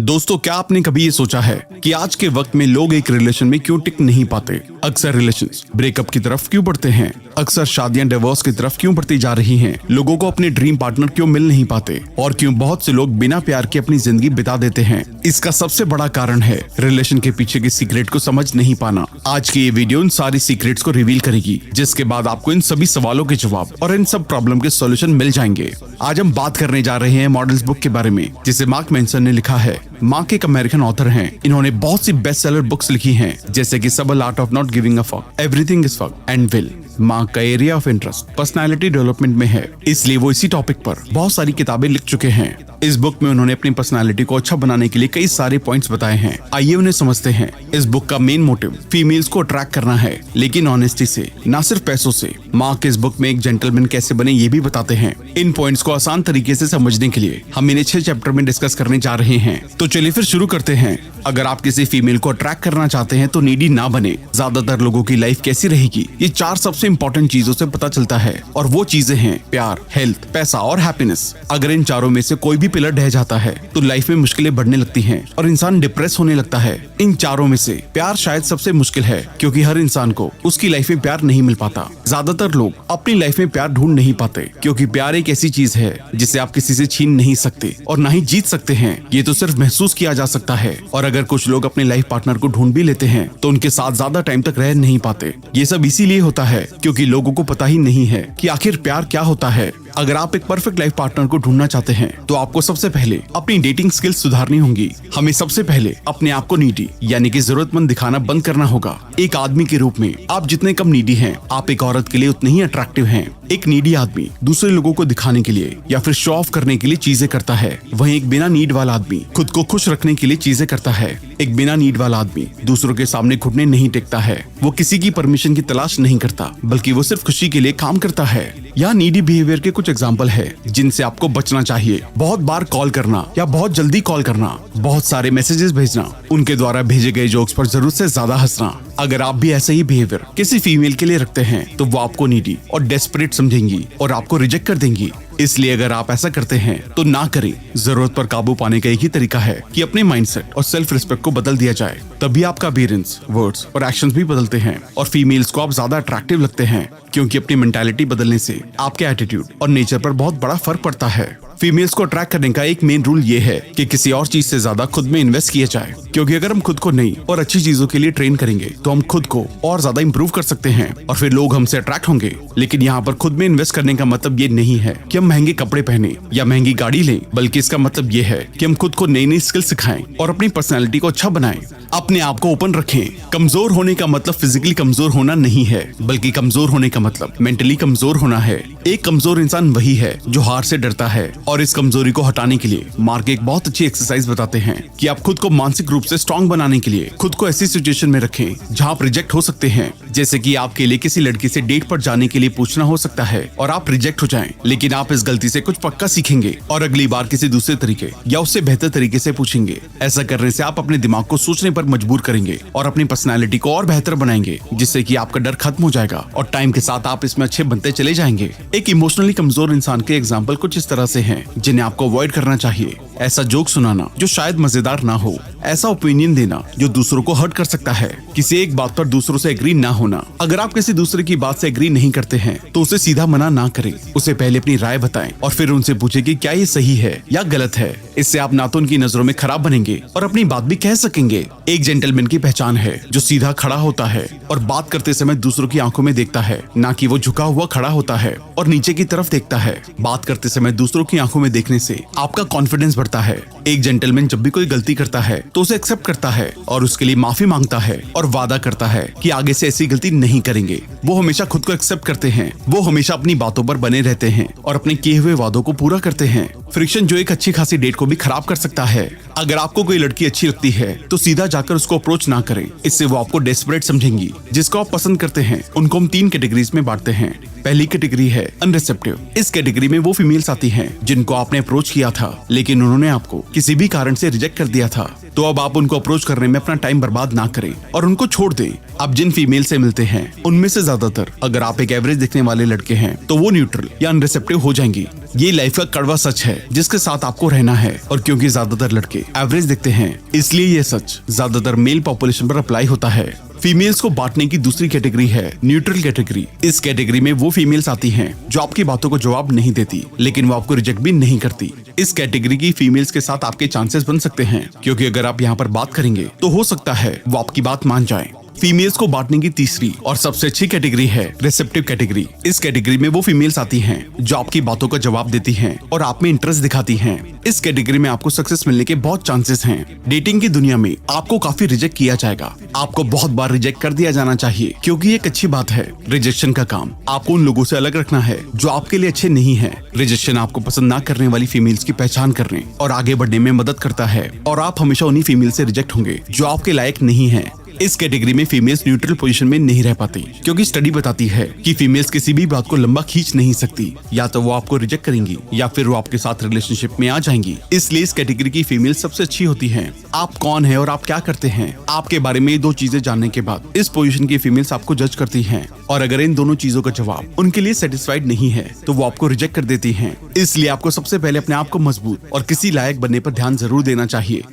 दोस्तों, क्या आपने कभी ये सोचा है कि आज के वक्त में लोग एक रिलेशन में क्यों टिक नहीं पाते? अक्सर रिलेशंस ब्रेकअप की तरफ क्यों बढ़ते हैं? अक्सर शादियां डिवोर्स की तरफ क्यों बढ़ती जा रही हैं? लोगों को अपने ड्रीम पार्टनर क्यों मिल नहीं पाते? और क्यों बहुत से लोग बिना प्यार के अपनी जिंदगी बिता देते हैं? इसका सबसे बड़ा कारण है रिलेशन के पीछे के सीक्रेट को समझ नहीं पाना। आज की ये वीडियो उन सारी सीक्रेट्स को रिवील करेगी, जिसके बाद आपको इन सभी सवालों के जवाब और इन सब प्रॉब्लम के सॉल्यूशन मिल जाएंगे। आज हम बात करने जा रहे हैं मॉडल्स बुक के बारे में, जिसे मार्क मैनसन ने लिखा है। मार्क एक अमेरिकन ऑथर हैं। इन्होंने बहुत सी बेस्ट सेलर बुक्स लिखी हैं, जैसे कि subtle art of not giving a fuck, everything is fuck and will. Mark का area of interest personality development में है, इसलिए वो इसी टॉपिक पर बहुत सारी किताबें लिख चुके हैं। इस बुक में उन्होंने अपनी पर्सनालिटी को अच्छा बनाने के लिए कई सारे पॉइंट्स बताए हैं। आइए उन्हें समझते हैं। इस बुक का मेन मोटिव फीमेल्स को अट्रैक्ट करना है, लेकिन ऑनेस्टी से, ना सिर्फ पैसों से। मार्क इस बुक में एक जेंटलमैन कैसे बने ये भी बताते हैं। इन पॉइंट्स को आसान तरीके से समझने के लिए हम इन्हें 6 चैप्टर में डिस्कस करने जा रहे हैं। तो चलिए फिर शुरू करते हैं। अगर आप किसी फीमेल को अट्रैक्ट करना चाहते हैं तो नीडी ना बने। ज्यादातर लोगों की लाइफ कैसी रहेगी, ये 4 सबसे इंपॉर्टेंट चीजों से पता चलता है, और वो चीजें हैं प्यार, हेल्थ, पैसा और हैप्पीनेस। अगर इन चारों में से कोई भी पिलर ढह जाता है तो लाइफ में मुश्किलें बढ़ने लगती हैं और इंसान डिप्रेस होने लगता है। इन चारों में से प्यार शायद सबसे मुश्किल है, क्योंकि हर इंसान को उसकी लाइफ में प्यार नहीं मिल पाता। ज्यादातर लोग अपनी लाइफ में प्यार ढूंढ नहीं पाते, क्योंकि प्यार एक ऐसी चीज है जिसे आप किसी से छीन नहीं सकते और ना ही जीत सकते हैं। ये तो सिर्फ महसूस किया जा सकता है। और अगर कुछ लोग अपने लाइफ पार्टनर को ढूंढ भी लेते हैं तो उनके साथ ज्यादा टाइम तक रह नहीं पाते। ये सब इसीलिए होता है क्योंकि लोगों को पता ही नहीं है कि आखिर प्यार क्या होता है। अगर आप एक परफेक्ट लाइफ पार्टनर को ढूंढना चाहते हैं तो आपको सबसे पहले अपनी डेटिंग स्किल्स सुधारनी होंगी। हमें सबसे पहले अपने आप को नीडी यानी कि जरूरतमंद दिखाना बंद करना होगा। एक आदमी के रूप में आप जितने कम नीडी हैं, आप एक औरत के लिए उतने ही अट्रैक्टिव हैं। एक नीडी आदमी दूसरे लोगों को दिखाने के लिए या फिर शो ऑफ करने के लिए चीजें करता है, वहीं एक बिना नीड वाला आदमी खुद को खुश रखने के लिए चीजें करता है। एक बिना नीड वाला आदमी दूसरों के सामने घुटने नहीं टेकता है। वो किसी की परमिशन की तलाश नहीं करता, बल्कि वो सिर्फ खुशी के लिए काम करता है। यहाँ नीडी बिहेवियर के कुछ एग्जाम्पल है जिनसे आपको बचना चाहिए। बहुत बार कॉल करना या बहुत जल्दी कॉल करना, बहुत सारे मैसेजेस भेजना, उनके द्वारा भेजे गए जोक्स पर जरूरत से ज्यादा हंसना। अगर आप भी ऐसे ही बिहेवियर किसी फीमेल के लिए रखते हैं तो वो आपको नीडी और डेस्परेट समझेंगी और आपको रिजेक्ट कर देंगी। इसलिए अगर आप ऐसा करते हैं तो ना करें। जरूरत पर काबू पाने का एक ही तरीका है कि अपने माइंडसेट और सेल्फ रिस्पेक्ट को बदल दिया जाए। तभी आपका अपीयरेंस, वर्ड्स और एक्शंस भी बदलते हैं और फीमेल्स को आप ज्यादा अट्रैक्टिव लगते हैं, क्योंकि अपनी मेंटालिटी बदलने से आपके एटीट्यूड और नेचर पर बहुत बड़ा फर्क पड़ता है। फीमेल्स को अट्रैक्ट करने का एक मेन रूल ये है कि किसी और चीज से ज्यादा खुद में इन्वेस्ट किया जाए, क्योंकि अगर हम खुद को नई और अच्छी चीजों के लिए ट्रेन करेंगे तो हम खुद को और ज्यादा इंप्रूव कर सकते हैं और फिर लोग हमसे अट्रैक्ट होंगे। लेकिन यहाँ पर खुद में इन्वेस्ट करने का मतलब ये नहीं है कि हम महंगे कपड़े पहने या महंगी गाड़ी लें, बल्कि इसका मतलब ये है कि हम खुद को नई नई स्किल सिखाएं और अपनी पर्सनैलिटी को अच्छा बनाएं। अपने आप को ओपन रखें। कमजोर होने का मतलब फिजिकली कमजोर होना नहीं है, बल्कि कमजोर होने का मतलब मेंटली कमजोर होना है। एक कमजोर इंसान वही है जो हार से डरता है, और इस कमजोरी को हटाने के लिए मार्क एक बहुत अच्छी एक्सरसाइज बताते हैं कि आप खुद को मानसिक रूप से स्ट्रांग बनाने के लिए खुद को ऐसी सिचुएशन में रखें जहां आप रिजेक्ट हो सकते हैं। जैसे कि आपके लिए किसी लड़की से डेट पर जाने के लिए पूछना हो सकता है और आप रिजेक्ट हो जाएं, लेकिन आप इस गलती से कुछ पक्का सीखेंगे और अगली बार किसी दूसरे तरीके या उससे बेहतर तरीके से पूछेंगे। ऐसा करने से आप अपने दिमाग को सोचने पर मजबूर करेंगे और अपनी पर्सनैलिटी को और बेहतर बनाएंगे, जिससे कि आपका डर खत्म हो जाएगा और टाइम के साथ आप इसमें अच्छे बनते चले जाएंगे। एक इमोशनली कमजोर इंसान के एग्जाम्पल कुछ इस तरह से हैं जिन्हें आपको अवॉइड करना चाहिए। ऐसा जोक सुनाना जो शायद मजेदार ना हो, ऐसा ओपिनियन देना जो दूसरों को हर्ट कर सकता है, किसी एक बात पर दूसरों से एग्री ना होना। अगर आप किसी दूसरे की बात से एग्री नहीं करते हैं तो उसे सीधा मना ना करें। उसे पहले अपनी राय बताएं और फिर उनसे पूछें कि क्या ये सही है या गलत है। इससे आप ना तो उनकी नजरों में खराब बनेंगे और अपनी बात भी कह सकेंगे। एक जेंटलमैन की पहचान है जो सीधा खड़ा होता है और बात करते समय दूसरों की आंखों में देखता है, ना कि वो झुका हुआ खड़ा होता है और नीचे की तरफ देखता है। बात करते समय दूसरों की आंखों में देखने से आपका कॉन्फिडेंस बढ़ता है। एक जेंटलमैन जब भी कोई गलती करता है तो उसे एक्सेप्ट करता है और उसके लिए माफी मांगता है और वादा करता है कि आगे से ऐसी गलती नहीं करेंगे। वो हमेशा खुद को एक्सेप्ट करते हैं। वो हमेशा अपनी बातों पर बने रहते हैं और अपने किए हुए वादों को पूरा करते हैं। फ्रिक्शन जो एक अच्छी खासी डेट को भी खराब कर सकता है। अगर आपको कोई लड़की अच्छी लगती है तो सीधा जाकर उसको अप्रोच ना करें, इससे वो आपको डेस्परेट समझेंगी। जिसको आप पसंद करते हैं उनको हम 3 कैटेगरीज में बांटते हैं। पहली कैटेगरी है अनरिसेप्टिव। इस कैटेगरी में वो फीमेल्स आती हैं जिनको आपने अप्रोच किया था लेकिन उन्होंने आपको किसी भी कारण से रिजेक्ट कर दिया था। तो अब आप उनको अप्रोच करने में अपना टाइम बर्बाद ना करें और उनको छोड़ दें। आप जिन फीमेल से मिलते हैं उनमें से ज्यादातर, अगर आप एक एवरेज दिखने वाले लड़के हैं तो वो न्यूट्रल या अनरिसेप्टिव हो जाएंगी। ये लाइफ का कड़वा सच है जिसके साथ आपको रहना है। और क्योंकि ज्यादातर लड़के एवरेज दिखते हैं, इसलिए ये सच ज्यादातर मेल पॉपुलेशन पर अप्लाई होता है। फीमेल्स को बांटने की दूसरी कैटेगरी है न्यूट्रल कैटेगरी। इस कैटेगरी में वो फीमेल्स आती हैं जो आपकी बातों को जवाब नहीं देती, लेकिन वो आपको रिजेक्ट भी नहीं करती। इस कैटेगरी की फीमेल्स के साथ आपके चांसेस बन सकते हैं, क्योंकि अगर आप यहाँ पर बात करेंगे तो हो सकता है वो आपकी बात मान जाए। फीमेल्स को बांटने की तीसरी और सबसे अच्छी कैटेगरी है रिसेप्टिव कैटेगरी। इस कैटेगरी में वो फीमेल्स आती हैं जो आपकी बातों का जवाब देती हैं और आप में इंटरेस्ट दिखाती हैं। इस कैटेगरी में आपको सक्सेस मिलने के बहुत चांसेस हैं। डेटिंग की दुनिया में आपको काफी रिजेक्ट किया जाएगा। आपको बहुत बार रिजेक्ट कर दिया जाना चाहिए, क्योंकि ये एक अच्छी बात है। रिजेक्शन का काम आपको उन लोगों से अलग रखना है जो आपके लिए अच्छे नहीं है। रिजेक्शन आपको पसंद ना करने वाली फीमेल्स की पहचान करने और आगे बढ़ने में मदद करता है, और आप हमेशा उन्हीं फीमेल से रिजेक्ट होंगे जो आपके लायक नहीं है। इस कैटेगरी में फीमेल्स न्यूट्रल पोजीशन में नहीं रह पाती, क्योंकि स्टडी बताती है कि फीमेल्स किसी भी बात को लंबा खींच नहीं सकती। या तो वो आपको रिजेक्ट करेंगी या फिर वो आपके साथ रिलेशनशिप में आ जाएंगी। इसलिए इस कैटेगरी की फीमेल सबसे अच्छी होती हैं। आप कौन है और आप क्या करते हैं, आपके बारे में ये दो चीजें जानने के बाद इस पोजीशन की फीमेल्स आपको जज करती हैं, और अगर इन दोनों चीजों का जवाब उनके लिए सेटिस्फाइड नहीं है तो वो आपको रिजेक्ट कर देती हैं। इसलिए आपको सबसे पहले अपने आप को मजबूत और किसी लायक बनने पर ध्यान जरूर देना चाहिए।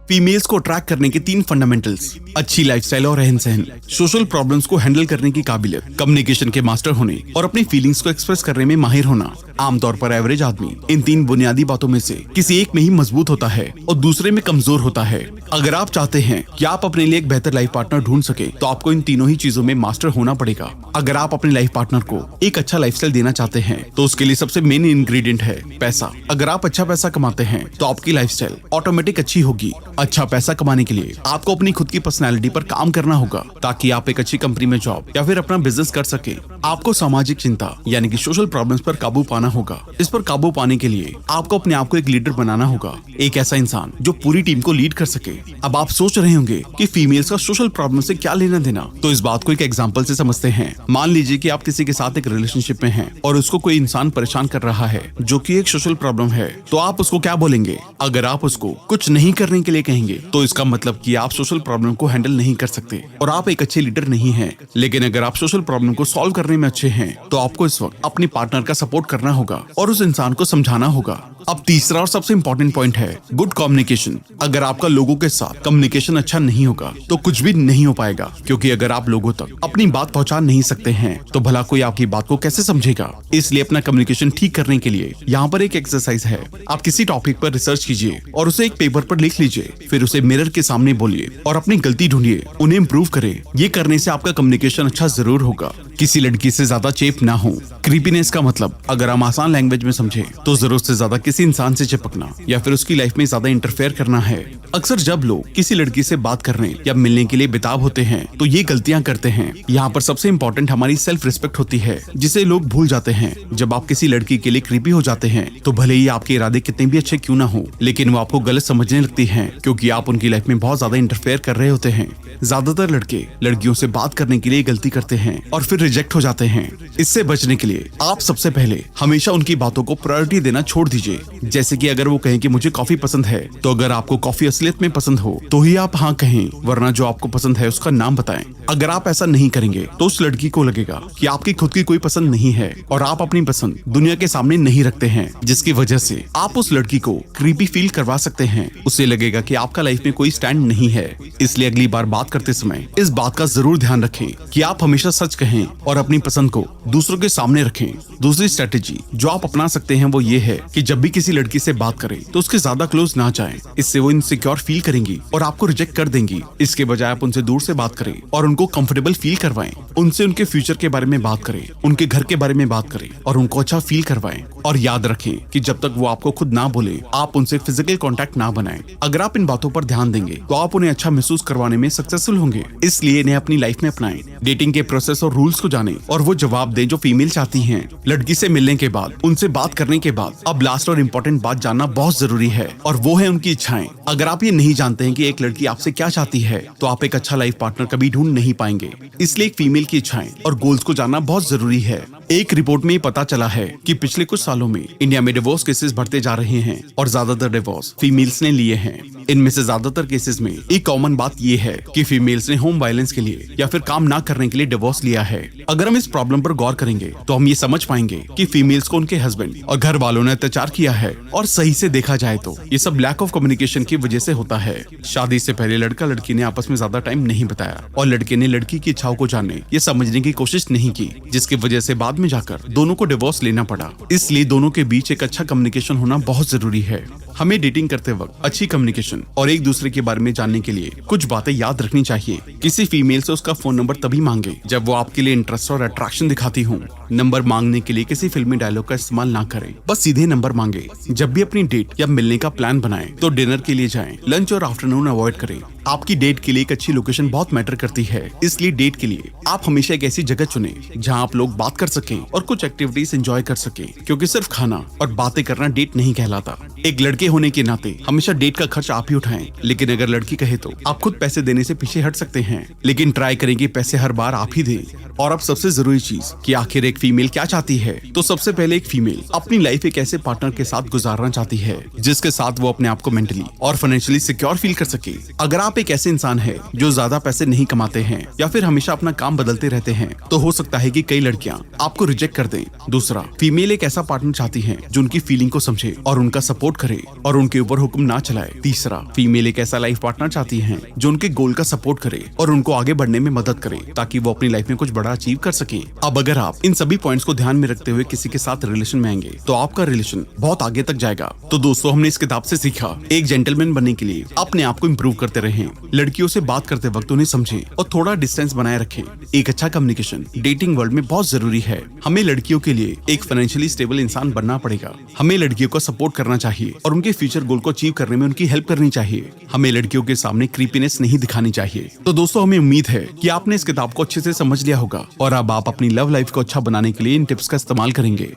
फीमेल्स को अट्रैक्ट करने के 3 फंडामेंटल्स: अच्छी लाइफस्टाइल और रहन सहन, सोशल प्रॉब्लम्स को हैंडल करने की काबिलियत, कम्युनिकेशन के मास्टर होने और अपनी फीलिंग्स को एक्सप्रेस करने में माहिर होना। आमतौर पर एवरेज आदमी इन 3 बुनियादी बातों में से किसी एक में ही मजबूत होता है और दूसरे में कमजोर होता है। अगर आप चाहते हैं कि आप अपने लिए एक बेहतर लाइफ पार्टनर ढूंढ सके, तो आपको इन तीनों ही चीजों में मास्टर होना पड़ेगा। अगर आप अपने लाइफ पार्टनर को एक अच्छा लाइफस्टाइल देना चाहते हैं, तो उसके लिए सबसे मेन इंग्रेडिएंट है पैसा। अगर आप अच्छा पैसा कमाते हैं तो आपकी लाइफस्टाइल ऑटोमेटिक अच्छी होगी। अच्छा पैसा कमाने के लिए आपको अपनी खुद की पर्सनैलिटी पर काम करना होगा, ताकि आप एक अच्छी कंपनी में जॉब या फिर अपना बिजनेस कर सके। आपको सामाजिक चिंता यानी कि सोशल प्रॉब्लम्स पर काबू पाना होगा। इस पर काबू पाने के लिए आपको अपने आप को एक लीडर बनाना होगा, एक ऐसा इंसान जो पूरी टीम को लीड कर सके। अब आप सोच रहे होंगे कि फीमेल्स का सोशल प्रॉब्लम से क्या लेना देना, तो इस बात को एक एग्जांपल से समझते हैं। मान लीजिए कि आप किसी के साथ एक रिलेशनशिप में हैं और उसको कोई इंसान परेशान कर रहा है जो कि एक सोशल प्रॉब्लम है, तो आप उसको क्या बोलेंगे? अगर आप उसको कुछ नहीं करने के लिए कहेंगे तो इसका मतलब कि आप सोशल प्रॉब्लम को हैंडल नहीं कर सकते और आप एक अच्छे लीडर नहीं हैं। लेकिन अगर आप सोशल प्रॉब्लम को सॉल्व करने में अच्छे हैं, तो आपको इस वक्त अपने पार्टनर का सपोर्ट करना होगा और उस इंसान को समझाना होगा। अब तीसरा और सबसे इम्पोर्टेंट पॉइंट है गुड कम्युनिकेशन। अगर आपका लोगों के साथ कम्युनिकेशन अच्छा नहीं होगा तो कुछ भी नहीं हो पाएगा, क्योंकि अगर आप लोगों तक अपनी बात पहुंचा नहीं सकते हैं तो भला कोई आपकी बात को कैसे समझेगा। इसलिए अपना कम्युनिकेशन ठीक करने के लिए यहाँ पर एक एक्सरसाइज है। आप किसी टॉपिक पर रिसर्च कीजिए और उसे एक पेपर पर लिख लीजिए, फिर उसे मिरर के सामने बोलिए और अपनी गलती ढूंढिए, उन्हें इम्प्रूव करें। ये करने से आपका कम्युनिकेशन अच्छा जरूर होगा। किसी लड़की से ज्यादा चेप ना हो। क्रीपीनेस का मतलब अगर हम आसान लैंग्वेज में समझे तो जरूरत से ज्यादा किसी इंसान से चिपकना या फिर उसकी लाइफ में ज्यादा इंटरफेयर करना है। अक्सर जब लोग किसी लड़की से बात करने या मिलने के लिए बेताब होते हैं तो ये गलतियां करते हैं। यहाँ पर सबसे इम्पोर्टेंट हमारी सेल्फ रिस्पेक्ट होती है, जिसे लोग भूल जाते हैं। जब आप किसी लड़की के लिए क्रीपी हो जाते हैं तो भले ही आपके इरादे कितने भी अच्छे क्यों ना हो, लेकिन वो आपको गलत समझने लगती हैं, क्योंकि आप उनकी लाइफ में बहुत ज्यादा इंटरफेयर कर रहे होते हैं। ज्यादातर लड़के लड़कियों से बात करने के लिए गलती करते हैं और फिर रिजेक्ट हो जाते हैं। इससे बचने के लिए आप सबसे पहले हमेशा उनकी बातों को प्रायोरिटी देना छोड़ दीजिए। जैसे कि अगर वो कहें कि मुझे कॉफी पसंद है, तो अगर आपको कॉफी असलियत में पसंद हो तो ही आप हाँ कहें, वरना जो आपको पसंद है उसका नाम बताएं। अगर आप ऐसा नहीं करेंगे तो उस लड़की को लगेगा कि आपकी खुद की कोई पसंद नहीं है और आप अपनी पसंद दुनिया के सामने नहीं रखते हैं, जिसकी वजह से आप उस लड़की को क्रीपी फील करवा सकते हैं। उसे लगेगा कि आपका लाइफ में कोई स्टैंड नहीं है। इसलिए अगली बार बात करते समय इस बात का जरूर ध्यान रखें कि आप हमेशा सच कहें और अपनी पसंद को दूसरों के सामने रखें। दूसरी स्ट्रेटेजी जो आप अपना सकते हैं वो ये है कि जब भी किसी लड़की से बात करें तो उसके ज्यादा क्लोज ना जाएं। इससे वो इनसिक्योर फील करेंगी और आपको रिजेक्ट कर देंगी। इसके बजाय आप उनसे दूर से बात करें और उनको कंफर्टेबल फील करवाएं। उनसे उनके फ्यूचर के बारे में बात करें, उनके घर के बारे में बात करें और उनको अच्छा फील करवाएं। और याद रखें कि जब तक वो आपको खुद ना बोले, आप उनसे फिजिकल कॉन्टैक्ट ना बनाएं। अगर आप इन बातों पर ध्यान देंगे तो आप उन्हें अच्छा महसूस करवाने में सक्सेसफुल होंगे। इसलिए इन्हें अपनी लाइफ में अपनाएं। डेटिंग के प्रोसेस और रूल्स को जानें और वो जवाब दें जो फीमेल चाहती हैं। लड़की से मिलने के बाद, उनसे बात करने के बाद अब लास्ट और इम्पोर्टेंट बात जानना बहुत जरूरी है, और वो है उनकी इच्छाएं। अगर आप आप ये नहीं जानते हैं कि एक लड़की आपसे क्या चाहती है, तो आप एक अच्छा लाइफ पार्टनर कभी ढूंढ नहीं पाएंगे। इसलिए एक फीमेल की इच्छाएं और गोल्स को जानना बहुत जरूरी है। एक रिपोर्ट में पता चला है कि पिछले कुछ सालों में इंडिया में डिवोर्स केसेस बढ़ते जा रहे हैं और ज्यादातर डिवोर्स फीमेल्स ने लिए हैं। इनमें से ज्यादातर केसेस में एक कॉमन बात ये है कि फीमेल्स ने होम वायलेंस के लिए या फिर काम ना करने के लिए डिवोर्स लिया है। अगर हम इस प्रॉब्लम पर गौर करेंगे तो हम ये समझ पाएंगे कि फीमेल्स को उनके हस्बैंड और घर वालों ने अत्याचार किया है। और सही से देखा जाए तो ये सब लैक ऑफ कम्युनिकेशन की वजह से होता है। शादी से पहले लड़का लड़की ने आपस में ज्यादा टाइम नहीं बिताया और लड़के ने लड़की की इच्छाओं को जानने या समझने की कोशिश नहीं की, जिसकी वजह से बाद में जाकर दोनों को डिवोर्स लेना पड़ा। इसलिए दोनों के बीच एक अच्छा कम्युनिकेशन होना बहुत जरूरी है। हमें डेटिंग करते वक्त अच्छी कम्युनिकेशन और एक दूसरे के बारे में जानने के लिए कुछ बातें याद रखनी चाहिए। किसी फीमेल से उसका फोन नंबर तभी मांगे जब वो आपके लिए इंटरेस्ट और अट्रैक्शन दिखाती हो। नंबर मांगने के लिए किसी फिल्मी डायलॉग का इस्तेमाल ना करें, बस सीधे नंबर मांगे। जब भी अपनी डेट या मिलने का प्लान बनाएं तो डिनर के लिए जाएं, लंच और आफ्टरनून अवॉइड करें। आपकी डेट के लिए एक अच्छी लोकेशन बहुत मैटर करती है, इसलिए डेट के लिए आप हमेशा एक ऐसी जगह चुनें जहां आप लोग बात कर सकें और कुछ एक्टिविटीज एंजॉय कर सकें, क्योंकि सिर्फ खाना और बातें करना डेट नहीं कहलाता। एक लड़के होने के नाते हमेशा डेट का खर्च आप ही उठाएं, लेकिन अगर लड़की कहे तो आप खुद पैसे देने से पीछे हट सकते हैं, लेकिन ट्राई करें कि पैसे हर बार आप ही दें। और अब सबसे जरूरी चीज कि आखिर एक फीमेल क्या चाहती है, तो सबसे पहले एक फीमेल अपनी लाइफ एक ऐसे पार्टनर के साथ गुजारना चाहती है जिसके साथ वो अपने आप को मेंटली और फाइनेंशियली सिक्योर फील कर सके। अगर आप एक ऐसे इंसान है जो ज्यादा पैसे नहीं कमाते हैं या फिर हमेशा अपना काम बदलते रहते हैं, तो हो सकता है कि कई लड़कियां आपको रिजेक्ट कर दें। दूसरा, फीमेल एक ऐसा पार्टनर चाहती है जो उनकी फीलिंग को समझे और उनका सपोर्ट करे और उनके ऊपर हुक्म ना चलाए। तीसरा, फीमेल एक ऐसा लाइफ पार्टनर चाहती है जो उनके गोल का सपोर्ट करे और उनको आगे बढ़ने में मदद करे, ताकि वो अपनी लाइफ में कुछ बड़ा अचीव कर सके। अब अगर आप इन सभी पॉइंट्स को ध्यान में रखते हुए किसी के साथ रिलेशन में आएंगे तो आपका रिलेशन बहुत आगे तक जाएगा। तो दोस्तों, हमने इस किताब से सीखा, एक जेंटलमैन बनने के लिए अपने आप को इम्प्रूव करते रहें, लड़कियों से बात करते वक्त उन्हें समझें और थोड़ा डिस्टेंस बनाए रखें। एक अच्छा कम्युनिकेशन डेटिंग वर्ल्ड में बहुत जरूरी है। हमें लड़कियों के लिए एक फाइनेंशियली स्टेबल इंसान बनना पड़ेगा। हमें लड़कियों को सपोर्ट करना चाहिए और उनके फ्यूचर गोल को अचीव करने में उनकी हेल्प करनी चाहिए। हमें लड़कियों के सामने क्रीपीनेस नहीं दिखानी चाहिए। तो दोस्तों, हमें उम्मीद है कि आपने इस किताब को अच्छे से समझ लिया होगा और अब आप अपनी लव लाइफ को अच्छा बनाने के लिए इन टिप्स का इस्तेमाल करेंगे।